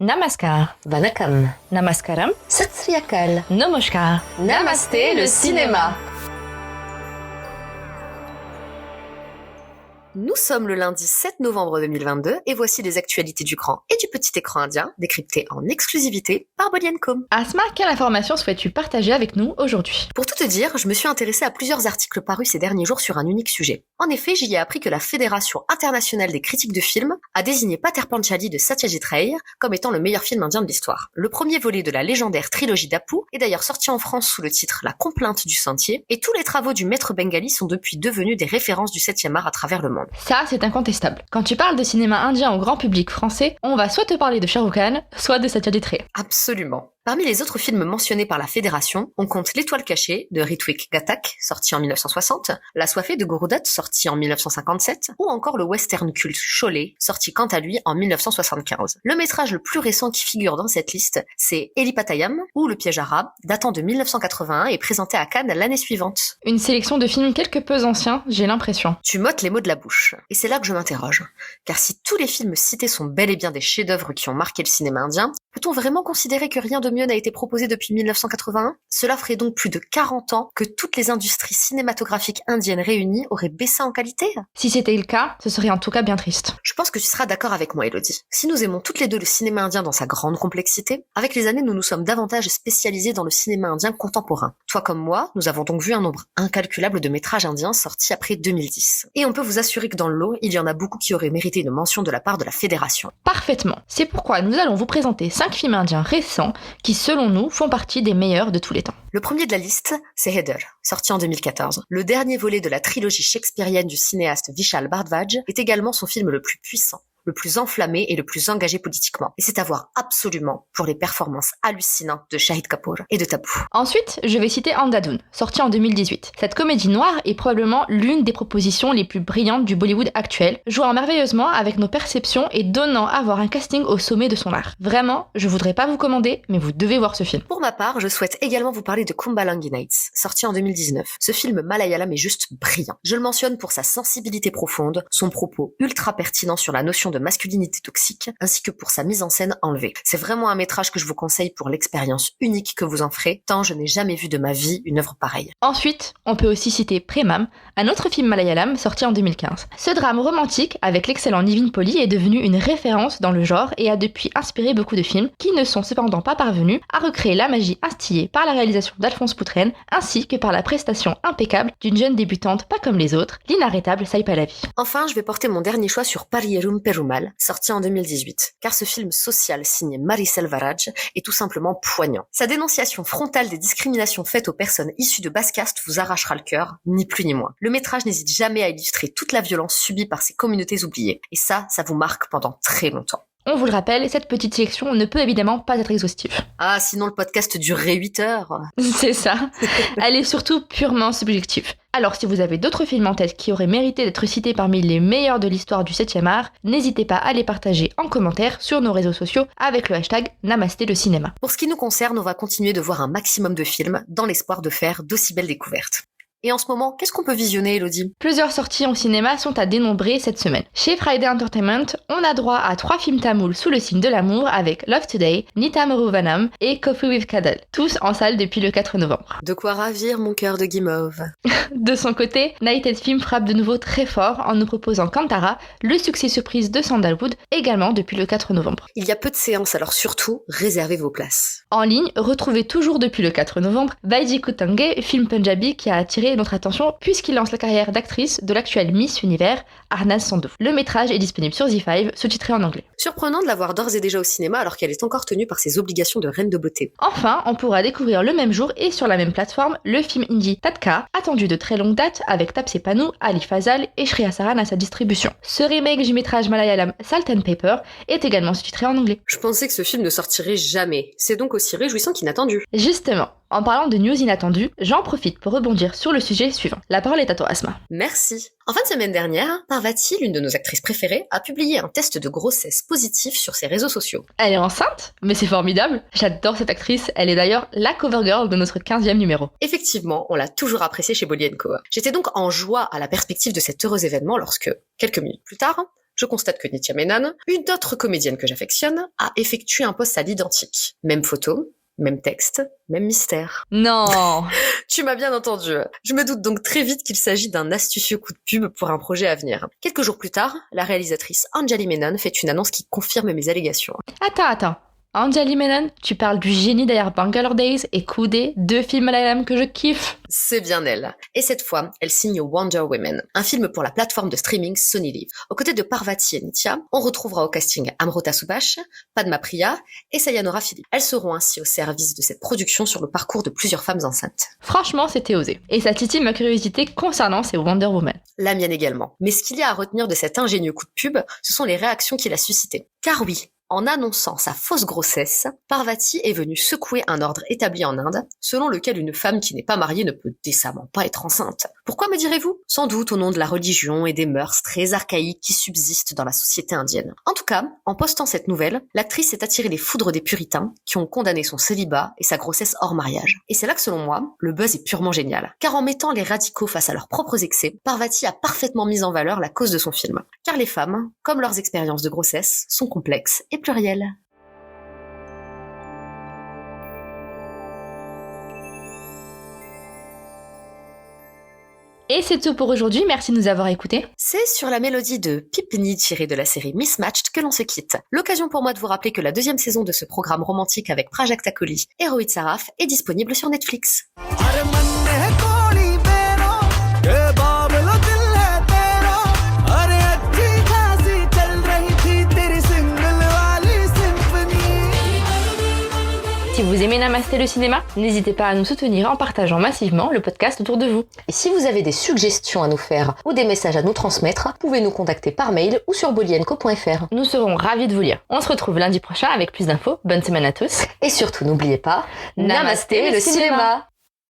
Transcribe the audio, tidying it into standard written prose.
Namaskar. Vanakkam. Namaskaram. Sat Sri Akal. Namaskar. Namasté le cinéma. Nous sommes le lundi 7 novembre 2022 et voici les actualités du grand et du petit écran indien décryptées en exclusivité par Bolienko. Asma, quelle information souhaites-tu partager avec nous aujourd'hui? Pour tout te dire, je me suis intéressée à plusieurs articles parus ces derniers jours sur un unique sujet. En effet, j'y ai appris que la Fédération internationale des critiques de films a désigné Pather Panchali de Satyajit Ray comme étant le meilleur film indien de l'histoire. Le premier volet de la légendaire trilogie d'Apu est d'ailleurs sorti en France sous le titre La complainte du sentier et tous les travaux du maître bengali sont depuis devenus des références du 7e art à travers le monde. Ça, c'est incontestable. Quand tu parles de cinéma indien au grand public français, on va soit te parler de Shah Rukh Khan, soit de Satyajit Ray. Absolument. Parmi les autres films mentionnés par la Fédération, on compte L'Étoile cachée de Ritwik Ghatak, sorti en 1960, L'Assoiffé de Guru Dutt, sorti en 1957, ou encore le western culte Sholay, sorti quant à lui en 1975. Le métrage le plus récent qui figure dans cette liste, c'est Eli Patayam, ou Le Piège arabe, datant de 1981 et présenté à Cannes l'année suivante. Une sélection de films quelque peu anciens, j'ai l'impression. Tu m'ôtes les mots de la bouche. Et c'est là que je m'interroge. Car si tous les films cités sont bel et bien des chefs-d'œuvre qui ont marqué le cinéma indien, peut-on vraiment considérer que rien de mieux n'a été proposé depuis 1981 ? Cela ferait donc plus de 40 ans que toutes les industries cinématographiques indiennes réunies auraient baissé en qualité ? Si c'était le cas, ce serait en tout cas bien triste. Je pense que tu seras d'accord avec moi, Elodie. Si nous aimons toutes les deux le cinéma indien dans sa grande complexité, avec les années nous nous sommes davantage spécialisés dans le cinéma indien contemporain. Toi comme moi, nous avons donc vu un nombre incalculable de métrages indiens sortis après 2010. Et on peut vous assurer que dans le lot, il y en a beaucoup qui auraient mérité une mention de la part de la Fédération. Parfaitement. C'est pourquoi nous allons vous présenter 5 films indiens récents qui, selon nous, font partie des meilleurs de tous les temps. Le premier de la liste, c'est Heather, sorti en 2014. Le dernier volet de la trilogie shakespearienne du cinéaste Vishal Bhardwaj est également son film le plus puissant, le plus enflammé et le plus engagé politiquement. Et c'est à voir absolument pour les performances hallucinantes de Shahid Kapoor et de Tabu. Ensuite, je vais citer Andhadhun, sorti en 2018. Cette comédie noire est probablement l'une des propositions les plus brillantes du Bollywood actuel, jouant merveilleusement avec nos perceptions et donnant à voir un casting au sommet de son art. Vraiment, je voudrais pas vous commander, mais vous devez voir ce film. Pour ma part, je souhaite également vous parler de Kumbalangi Nights, sorti en 2019. Ce film malayalam est juste brillant. Je le mentionne pour sa sensibilité profonde, son propos ultra pertinent sur la notion de masculinité toxique, ainsi que pour sa mise en scène enlevée. C'est vraiment un métrage que je vous conseille pour l'expérience unique que vous en ferez, tant je n'ai jamais vu de ma vie une œuvre pareille. Ensuite, on peut aussi citer Premam, un autre film malayalam sorti en 2015. Ce drame romantique avec l'excellent Nivin Pauly est devenu une référence dans le genre et a depuis inspiré beaucoup de films qui ne sont cependant pas parvenus à recréer la magie instillée par la réalisation d'Alphonse Poutren ainsi que par la prestation impeccable d'une jeune débutante pas comme les autres, l'inarrêtable Sai Pallavi. Enfin, je vais porter mon dernier choix sur Pariyerum Perumal, sorti en 2018, car ce film social signé Mari Selvaraj est tout simplement poignant. Sa dénonciation frontale des discriminations faites aux personnes issues de basse caste vous arrachera le cœur, ni plus ni moins. Le métrage n'hésite jamais à illustrer toute la violence subie par ces communautés oubliées, et ça vous marque pendant très longtemps. On vous le rappelle, cette petite sélection ne peut évidemment pas être exhaustive. Ah, sinon le podcast durerait 8 heures. C'est ça. Elle est surtout purement subjective. Alors si vous avez d'autres films en tête qui auraient mérité d'être cités parmi les meilleurs de l'histoire du 7e art, n'hésitez pas à les partager en commentaire sur nos réseaux sociaux avec le hashtag Namasté le cinéma. Pour ce qui nous concerne, on va continuer de voir un maximum de films dans l'espoir de faire d'aussi belles découvertes. Et en ce moment, qu'est-ce qu'on peut visionner, Elodie ? Plusieurs sorties au cinéma sont à dénombrer cette semaine. Chez Friday Entertainment, on a droit à 3 films tamouls sous le signe de l'amour avec Love Today, Nitamuru Vanam et Coffee with Cuddle, tous en salle depuis le 4 novembre. De quoi ravir mon cœur de guimauve. De son côté, Nighted Film frappe de nouveau très fort en nous proposant Kantara, le succès surprise de Sandalwood, également depuis le 4 novembre. Il y a peu de séances, alors surtout, réservez vos places. En ligne, retrouvez toujours depuis le 4 novembre Baiji Kutange, film punjabi qui a attiré notre attention puisqu'il lance la carrière d'actrice de l'actuelle Miss Univers, Arnaz Sandhu. Le métrage est disponible sur Z5, sous-titré en anglais. Surprenant de la voir d'ores et déjà au cinéma alors qu'elle est encore tenue par ses obligations de reine de beauté. Enfin, on pourra découvrir le même jour et sur la même plateforme le film indie Tatka, attendu de très longue date avec Taapsee Pannu, Ali Fazal et Shreya Saran à sa distribution. Ce remake du métrage malayalam Salt and Pepper est également sous-titré en anglais. Je pensais que ce film ne sortirait jamais. C'est donc aussi réjouissant qu'inattendu. Justement, en parlant de news inattendues, j'en profite pour rebondir sur le sujet suivant. La parole est à toi, Asma. Merci. En fin de semaine dernière, Parvati, l'une de nos actrices préférées, a publié un test de grossesse positif sur ses réseaux sociaux. Elle est enceinte? Mais c'est formidable. J'adore cette actrice, elle est d'ailleurs la cover girl de notre 15e numéro. Effectivement, on l'a toujours appréciée chez Bolienko. J'étais donc en joie à la perspective de cet heureux événement lorsque, quelques minutes plus tard, je constate que Nithya Menon, une autre comédienne que j'affectionne, a effectué un post à l'identique. Même photo, même texte, même mystère. Non. Tu m'as bien entendu. Je me doute donc très vite qu'il s'agit d'un astucieux coup de pub pour un projet à venir. Quelques jours plus tard, la réalisatrice Anjali Menon fait une annonce qui confirme mes allégations. Attends. Anjali Menon, tu parles du génie derrière Bangalore Days et Coudé, 2 films malayalam que je kiffe. C'est bien elle. Et cette fois, elle signe Wonder Women, un film pour la plateforme de streaming Sony Live. Aux côtés de Parvati et Nithya, on retrouvera au casting Amrita Subhash, Padma Priya et Sayanora Philippe. Elles seront ainsi au service de cette production sur le parcours de plusieurs femmes enceintes. Franchement, c'était osé. Et ça titille ma curiosité concernant ces Wonder Woman. La mienne également. Mais ce qu'il y a à retenir de cet ingénieux coup de pub, ce sont les réactions qu'il a suscitées. Car oui, en annonçant sa fausse grossesse, Parvati est venue secouer un ordre établi en Inde, selon lequel une femme qui n'est pas mariée ne peut décemment pas être enceinte. Pourquoi, me direz-vous? Sans doute au nom de la religion et des mœurs très archaïques qui subsistent dans la société indienne. En tout cas, en postant cette nouvelle, l'actrice s'est attirée les foudres des puritains qui ont condamné son célibat et sa grossesse hors mariage. Et c'est là que, selon moi, le buzz est purement génial. Car en mettant les radicaux face à leurs propres excès, Parvati a parfaitement mis en valeur la cause de son film. Car les femmes, comme leurs expériences de grossesse, sont complexes et pluriel. Et c'est tout pour aujourd'hui, merci de nous avoir écoutés. C'est sur la mélodie de Pipni tirée de la série Mismatched que l'on se quitte. L'occasion pour moi de vous rappeler que la 2e saison de ce programme romantique avec Prajakta Koli et Rohit Saraf est disponible sur Netflix. Si vous aimez Namasté le cinéma, n'hésitez pas à nous soutenir en partageant massivement le podcast autour de vous. Et si vous avez des suggestions à nous faire ou des messages à nous transmettre, vous pouvez nous contacter par mail ou sur bolienco.fr. Nous serons ravis de vous lire. On se retrouve lundi prochain avec plus d'infos. Bonne semaine à tous. Et surtout, n'oubliez pas, Namasté le cinéma.